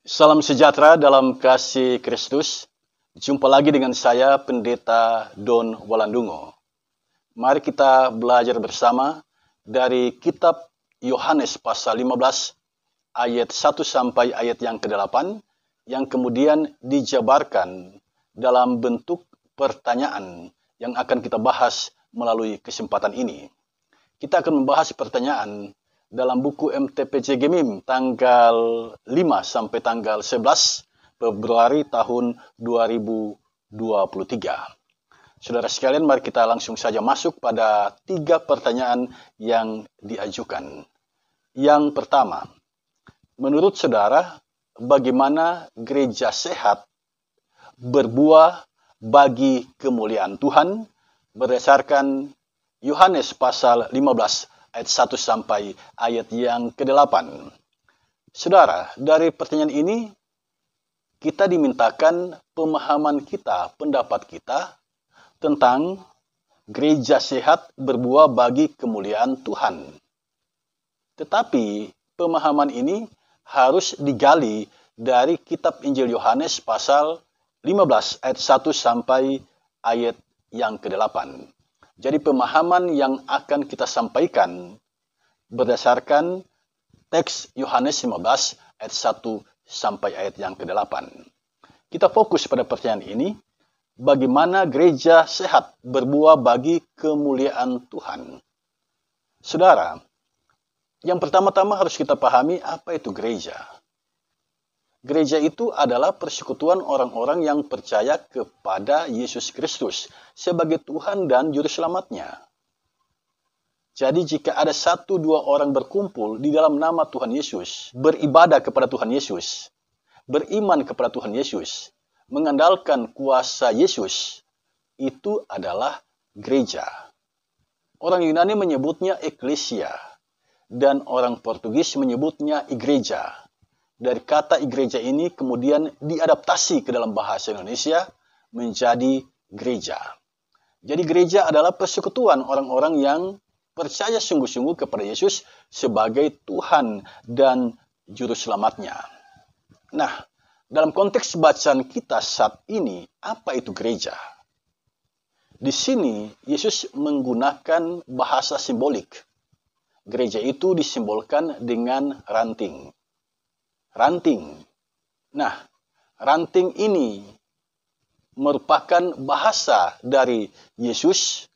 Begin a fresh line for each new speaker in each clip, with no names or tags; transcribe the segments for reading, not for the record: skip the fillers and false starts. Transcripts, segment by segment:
Salam sejahtera dalam kasih Kristus. Jumpa lagi dengan saya, Pendeta Don Walandungo. Mari kita belajar bersama dari kitab Yohanes pasal 15 ayat 1 sampai ayat yang ke-8 yang kemudian dijabarkan dalam bentuk pertanyaan yang akan kita bahas melalui kesempatan ini. Kita akan membahas pertanyaan dalam buku MTPJ Gemim tanggal 5 sampai tanggal 11 Februari tahun 2023. Saudara sekalian, mari kita langsung saja masuk pada 3 pertanyaan yang diajukan. Yang pertama, menurut saudara, bagaimana gereja sehat berbuah bagi kemuliaan Tuhan berdasarkan Yohanes pasal 15 ayat 1 sampai ayat yang ke-8. Saudara, dari pertanyaan ini kita dimintakan pemahaman kita, pendapat kita tentang gereja sehat berbuah bagi kemuliaan Tuhan. Tetapi pemahaman ini harus digali dari kitab Injil Yohanes pasal 15 ayat 1 sampai ayat yang ke-8. Jadi pemahaman yang akan kita sampaikan berdasarkan teks Yohanes 15 ayat 1 sampai ayat yang ke-8. Kita fokus pada pertanyaan ini, bagaimana gereja sehat berbuah bagi kemuliaan Tuhan. Saudara, yang pertama-tama harus kita pahami apa itu gereja. Gereja itu adalah persekutuan orang-orang yang percaya kepada Yesus Kristus sebagai Tuhan dan Juru Selamatnya. Jadi jika ada 1-2 orang berkumpul di dalam nama Tuhan Yesus, beribadah kepada Tuhan Yesus, beriman kepada Tuhan Yesus, mengandalkan kuasa Yesus, itu adalah gereja. Orang Yunani menyebutnya eklesia, dan orang Portugis menyebutnya igreja. Dari kata igreja ini kemudian diadaptasi ke dalam bahasa Indonesia menjadi gereja. Jadi gereja adalah persekutuan orang-orang yang percaya sungguh-sungguh kepada Yesus sebagai Tuhan dan Juru Selamatnya. Nah, dalam konteks bacaan kita saat ini, apa itu gereja? Di sini Yesus menggunakan bahasa simbolik. Gereja itu disimbolkan dengan ranting. Ranting. Nah, ranting ini merupakan bahasa dari Yesus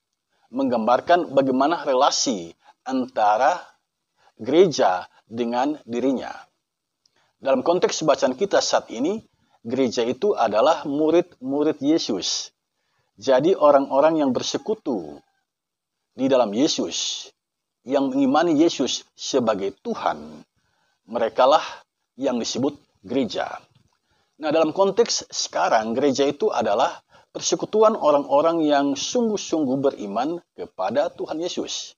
menggambarkan bagaimana relasi antara gereja dengan dirinya. Dalam konteks bacaan kita saat ini, gereja itu adalah murid-murid Yesus. Jadi orang-orang yang bersekutu di dalam Yesus, yang mengimani Yesus sebagai Tuhan, merekalah yang disebut gereja. Nah, dalam konteks sekarang, gereja itu adalah persekutuan orang-orang yang sungguh-sungguh beriman kepada Tuhan Yesus.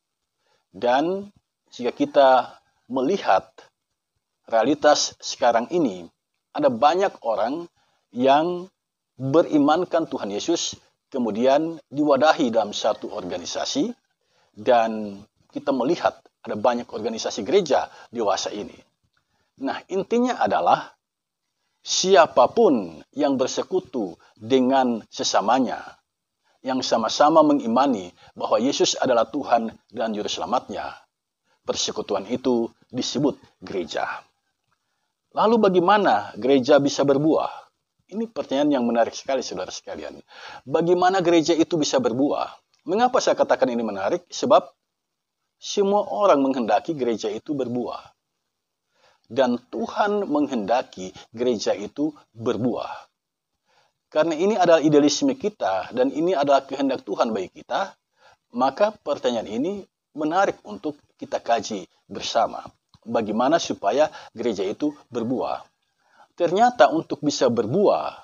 Dan jika kita melihat realitas sekarang ini, ada banyak orang yang berimankan Tuhan Yesus, kemudian diwadahi dalam satu organisasi, dan kita melihat ada banyak organisasi gereja di masa ini. Nah, intinya adalah siapapun yang bersekutu dengan sesamanya, yang sama-sama mengimani bahwa Yesus adalah Tuhan dan Juru Selamatnya, persekutuan itu disebut gereja. Lalu bagaimana gereja bisa berbuah? Ini pertanyaan yang menarik sekali, saudara sekalian. Bagaimana gereja itu bisa berbuah? Mengapa saya katakan ini menarik? Sebab semua orang menghendaki gereja itu berbuah. Dan Tuhan menghendaki gereja itu berbuah. Karena ini adalah idealisme kita dan ini adalah kehendak Tuhan bagi kita, maka pertanyaan ini menarik untuk kita kaji bersama. Bagaimana supaya gereja itu berbuah? Ternyata untuk bisa berbuah,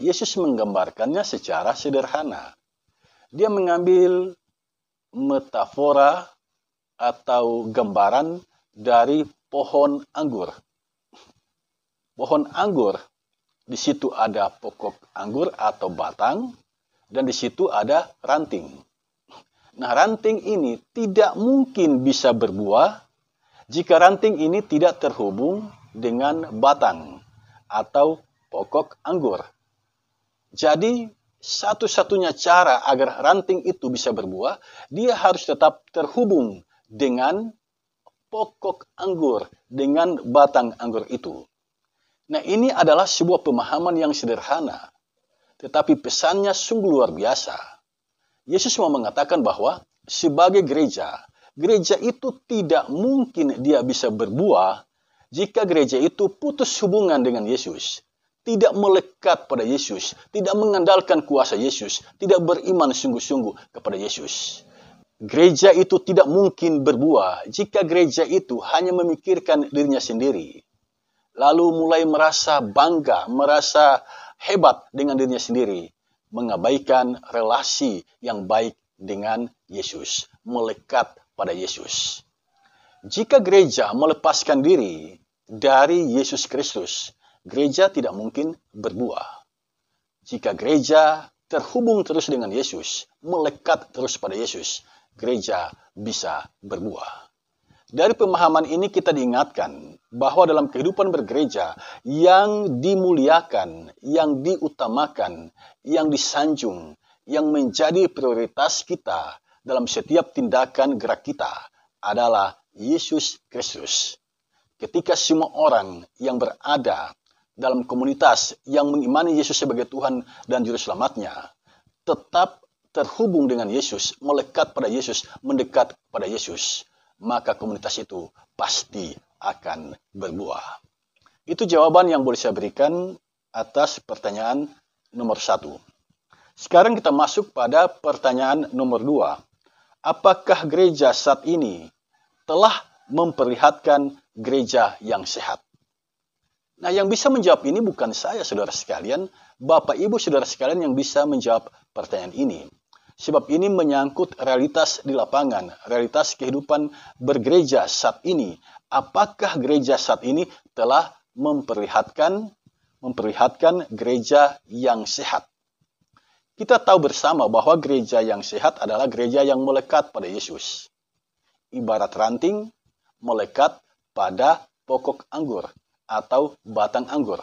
Yesus menggambarkannya secara sederhana. Dia mengambil metafora atau gambaran dari pohon anggur. Pohon anggur, di situ ada pokok anggur atau batang, dan di situ ada ranting. Nah, ranting ini tidak mungkin bisa berbuah jika ranting ini tidak terhubung dengan batang atau pokok anggur. Jadi, satu-satunya cara agar ranting itu bisa berbuah, dia harus tetap terhubung dengan pokok anggur, dengan batang anggur itu. Nah, ini adalah sebuah pemahaman yang sederhana, tetapi pesannya sungguh luar biasa. Yesus mau mengatakan bahwa sebagai gereja, gereja itu tidak mungkin dia bisa berbuah jika gereja itu putus hubungan dengan Yesus. Tidak melekat pada Yesus, tidak mengandalkan kuasa Yesus, tidak beriman sungguh-sungguh kepada Yesus. Gereja itu tidak mungkin berbuah jika gereja itu hanya memikirkan dirinya sendiri, lalu mulai merasa bangga, merasa hebat dengan dirinya sendiri, mengabaikan relasi yang baik dengan Yesus, melekat pada Yesus. Jika gereja melepaskan diri dari Yesus Kristus, gereja tidak mungkin berbuah. Jika gereja terhubung terus dengan Yesus, melekat terus pada Yesus, gereja bisa berbuah. Dari pemahaman ini kita diingatkan bahwa dalam kehidupan bergereja yang dimuliakan, yang diutamakan, yang disanjung, yang menjadi prioritas kita dalam setiap tindakan gerak kita adalah Yesus Kristus. Ketika semua orang yang berada dalam komunitas yang mengimani Yesus sebagai Tuhan dan Juru Selamatnya tetap terhubung dengan Yesus, melekat pada Yesus, mendekat pada Yesus, maka komunitas itu pasti akan berbuah. Itu jawaban yang boleh saya berikan atas pertanyaan nomor 1. Sekarang kita masuk pada pertanyaan nomor 2. Apakah gereja saat ini telah memperlihatkan gereja yang sehat? Nah, yang bisa menjawab ini bukan saya, saudara sekalian, Bapak Ibu saudara sekalian yang bisa menjawab pertanyaan ini. Sebab ini menyangkut realitas di lapangan, realitas kehidupan bergereja saat ini. Apakah gereja saat ini telah memperlihatkan gereja yang sehat? Kita tahu bersama bahwa gereja yang sehat adalah gereja yang melekat pada Yesus. Ibarat ranting melekat pada pokok anggur atau batang anggur.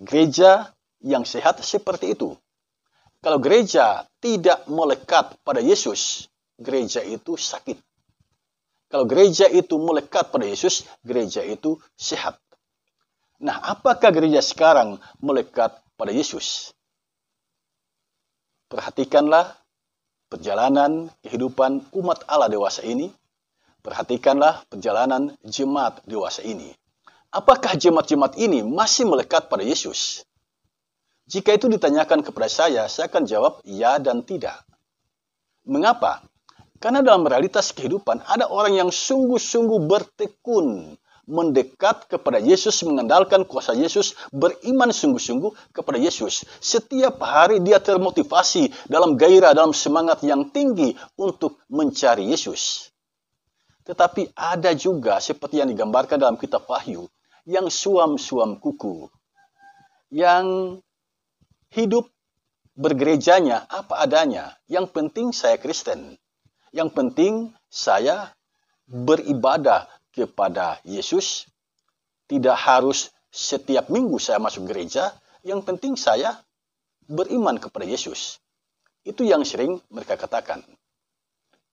Gereja yang sehat seperti itu. Kalau gereja tidak melekat pada Yesus, gereja itu sakit. Kalau gereja itu melekat pada Yesus, gereja itu sehat. Nah, apakah gereja sekarang melekat pada Yesus? Perhatikanlah perjalanan kehidupan umat Allah dewasa ini. Perhatikanlah perjalanan jemaat dewasa ini. Apakah jemaat-jemaat ini masih melekat pada Yesus? Jika itu ditanyakan kepada saya akan jawab ya dan tidak. Mengapa? Karena dalam realitas kehidupan ada orang yang sungguh-sungguh bertekun mendekat kepada Yesus, mengandalkan kuasa Yesus, beriman sungguh-sungguh kepada Yesus. Setiap hari dia termotivasi dalam gairah, dalam semangat yang tinggi untuk mencari Yesus. Tetapi ada juga seperti yang digambarkan dalam kitab Wahyu, yang suam-suam kuku, yang hidup bergerejanya apa adanya. Yang penting saya Kristen. Yang penting saya beribadah kepada Yesus. Tidak harus setiap minggu saya masuk gereja. Yang penting saya beriman kepada Yesus. Itu yang sering mereka katakan.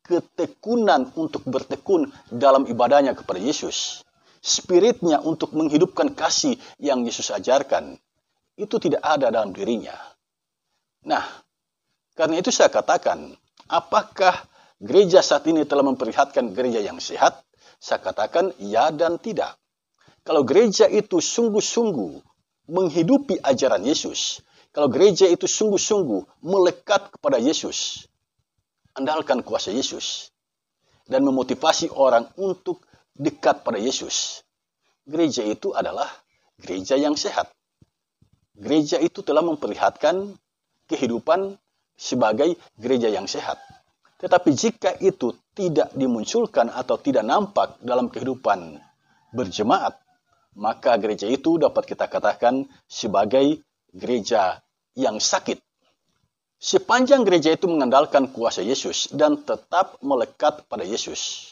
Ketekunan untuk bertekun dalam ibadahnya kepada Yesus. Spiritnya untuk menghidupkan kasih yang Yesus ajarkan. Itu tidak ada dalam dirinya. Nah, karena itu saya katakan, apakah gereja saat ini telah memperlihatkan gereja yang sehat? Saya katakan ya dan tidak. Kalau gereja itu sungguh-sungguh menghidupi ajaran Yesus, kalau gereja itu sungguh-sungguh melekat kepada Yesus, andalkan kuasa Yesus, dan memotivasi orang untuk dekat pada Yesus, gereja itu adalah gereja yang sehat. Gereja itu telah memperlihatkan kehidupan sebagai gereja yang sehat. Tetapi jika itu tidak dimunculkan atau tidak nampak dalam kehidupan berjemaat, maka gereja itu dapat kita katakan sebagai gereja yang sakit. Sepanjang gereja itu mengandalkan kuasa Yesus dan tetap melekat pada Yesus,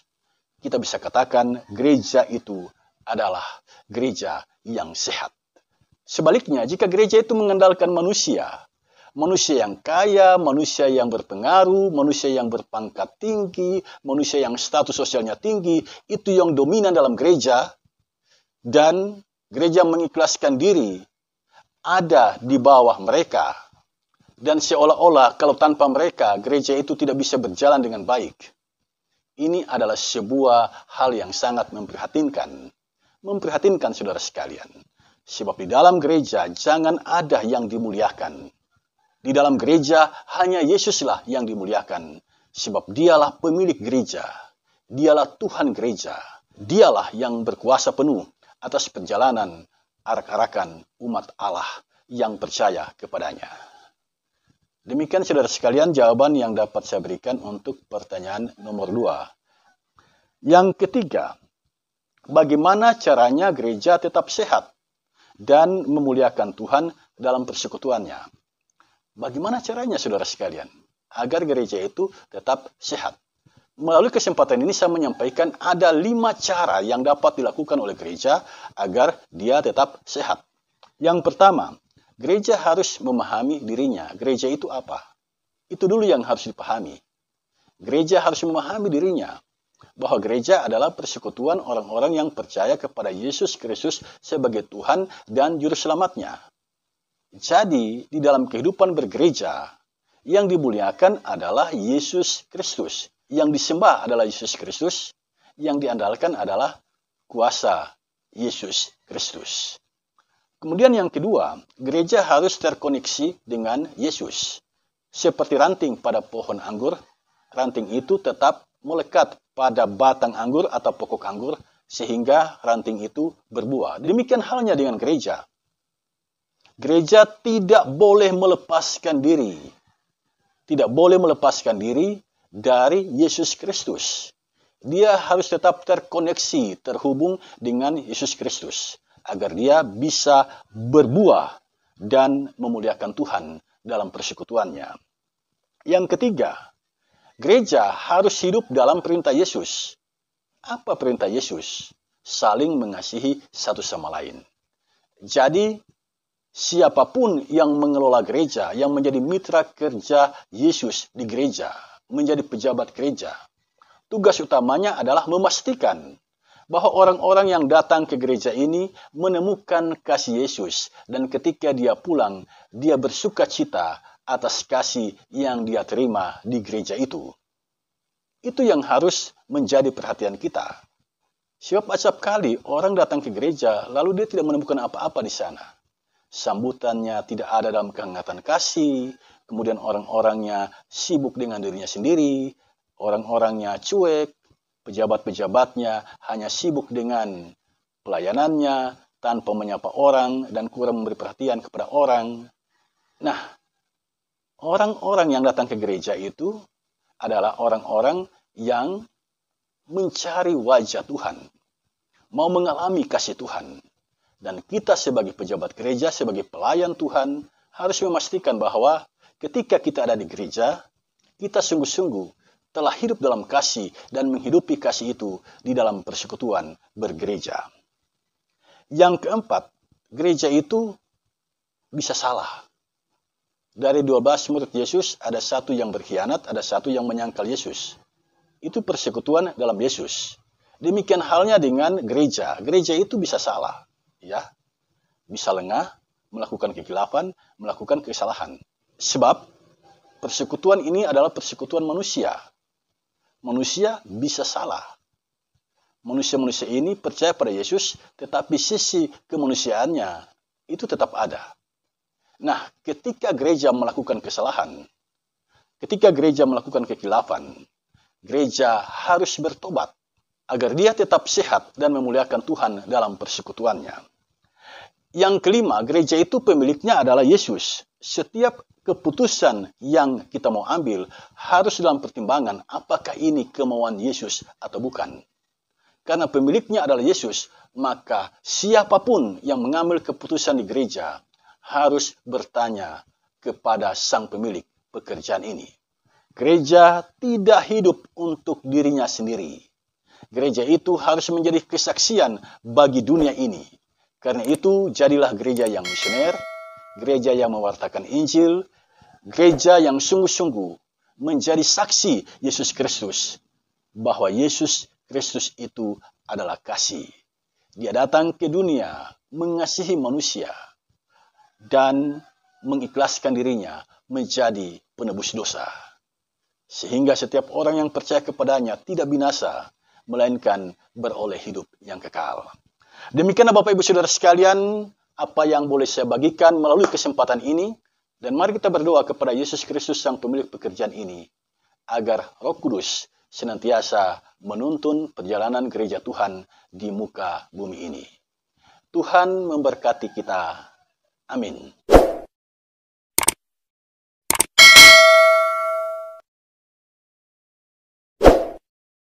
kita bisa katakan gereja itu adalah gereja yang sehat. Sebaliknya, jika gereja itu mengandalkan manusia yang kaya, manusia yang berpengaruh, manusia yang berpangkat tinggi, manusia yang status sosialnya tinggi, itu yang dominan dalam gereja, dan gereja mengikhlaskan diri ada di bawah mereka, dan seolah-olah kalau tanpa mereka, gereja itu tidak bisa berjalan dengan baik. Ini adalah sebuah hal yang sangat memprihatinkan saudara sekalian. Sebab di dalam gereja jangan ada yang dimuliakan. Di dalam gereja hanya Yesuslah yang dimuliakan. Sebab dialah pemilik gereja. Dialah Tuhan gereja. Dialah yang berkuasa penuh atas perjalanan arak-arakan umat Allah yang percaya kepadanya. Demikian saudara sekalian jawaban yang dapat saya berikan untuk pertanyaan nomor 2. Yang ketiga, bagaimana caranya gereja tetap sehat dan memuliakan Tuhan dalam persekutuannya? Bagaimana caranya saudara sekalian agar gereja itu tetap sehat? Melalui kesempatan ini saya menyampaikan ada 5 cara yang dapat dilakukan oleh gereja agar dia tetap sehat. Yang pertama, gereja harus memahami dirinya. Gereja itu apa? Itu dulu yang harus dipahami. Gereja harus memahami dirinya bahwa gereja adalah persekutuan orang-orang yang percaya kepada Yesus Kristus sebagai Tuhan dan Juru Selamatnya. Jadi, di dalam kehidupan bergereja, yang dimuliakan adalah Yesus Kristus. Yang disembah adalah Yesus Kristus. Yang diandalkan adalah kuasa Yesus Kristus. Kemudian yang kedua, gereja harus terkoneksi dengan Yesus. Seperti ranting pada pohon anggur, ranting itu tetap melekat pada batang anggur atau pokok anggur, sehingga ranting itu berbuah. Demikian halnya dengan gereja. Gereja tidak boleh melepaskan diri. Tidak boleh melepaskan diri dari Yesus Kristus. Dia harus tetap terkoneksi, terhubung dengan Yesus Kristus, agar dia bisa berbuah dan memuliakan Tuhan dalam persekutuannya. Yang ketiga, gereja harus hidup dalam perintah Yesus. Apa perintah Yesus? Saling mengasihi satu sama lain. Jadi, siapapun yang mengelola gereja, yang menjadi mitra kerja Yesus di gereja, menjadi pejabat gereja, tugas utamanya adalah memastikan bahwa orang-orang yang datang ke gereja ini menemukan kasih Yesus, dan ketika dia pulang, dia bersuka cita atas kasih yang dia terima di gereja itu. Itu yang harus menjadi perhatian kita. Sebab acap kali orang datang ke gereja, lalu dia tidak menemukan apa-apa di sana. Sambutannya tidak ada dalam kehangatan kasih, kemudian orang-orangnya sibuk dengan dirinya sendiri, orang-orangnya cuek, pejabat-pejabatnya hanya sibuk dengan pelayanannya, tanpa menyapa orang, dan kurang memberi perhatian kepada orang. Nah, orang-orang yang datang ke gereja itu adalah orang-orang yang mencari wajah Tuhan, mau mengalami kasih Tuhan. Dan kita sebagai pejabat gereja, sebagai pelayan Tuhan, harus memastikan bahwa ketika kita ada di gereja, kita sungguh-sungguh telah hidup dalam kasih dan menghidupi kasih itu di dalam persekutuan bergereja. Yang keempat, gereja itu bisa salah. Dari 12 murid Yesus, ada satu yang berkhianat, ada satu yang menyangkal Yesus. Itu persekutuan dalam Yesus. Demikian halnya dengan gereja. Gereja itu bisa salah. Ya, bisa lengah, melakukan kekhilapan, melakukan kesalahan. Sebab persekutuan ini adalah persekutuan manusia. Manusia bisa salah. Manusia-manusia ini percaya pada Yesus, tetapi sisi kemanusiaannya itu tetap ada. Nah, ketika gereja melakukan kesalahan, ketika gereja melakukan kekhilapan, gereja harus bertobat agar dia tetap sehat dan memuliakan Tuhan dalam persekutuannya. Yang kelima, gereja itu pemiliknya adalah Yesus. Setiap keputusan yang kita mau ambil harus dalam pertimbangan apakah ini kemauan Yesus atau bukan. Karena pemiliknya adalah Yesus, maka siapapun yang mengambil keputusan di gereja harus bertanya kepada sang pemilik pekerjaan ini. Gereja tidak hidup untuk dirinya sendiri. Gereja itu harus menjadi kesaksian bagi dunia ini. Karena itu, jadilah gereja yang misioner, gereja yang mewartakan Injil, gereja yang sungguh-sungguh menjadi saksi Yesus Kristus, bahwa Yesus Kristus itu adalah kasih. Dia datang ke dunia mengasihi manusia dan mengikhlaskan dirinya menjadi penebus dosa. Sehingga setiap orang yang percaya kepadanya tidak binasa, melainkan beroleh hidup yang kekal. Demikianlah Bapak Ibu Saudara sekalian, apa yang boleh saya bagikan melalui kesempatan ini. Dan mari kita berdoa kepada Yesus Kristus Sang Pemilik pekerjaan ini, agar Roh Kudus senantiasa menuntun perjalanan gereja Tuhan di muka bumi ini. Tuhan memberkati kita. Amin.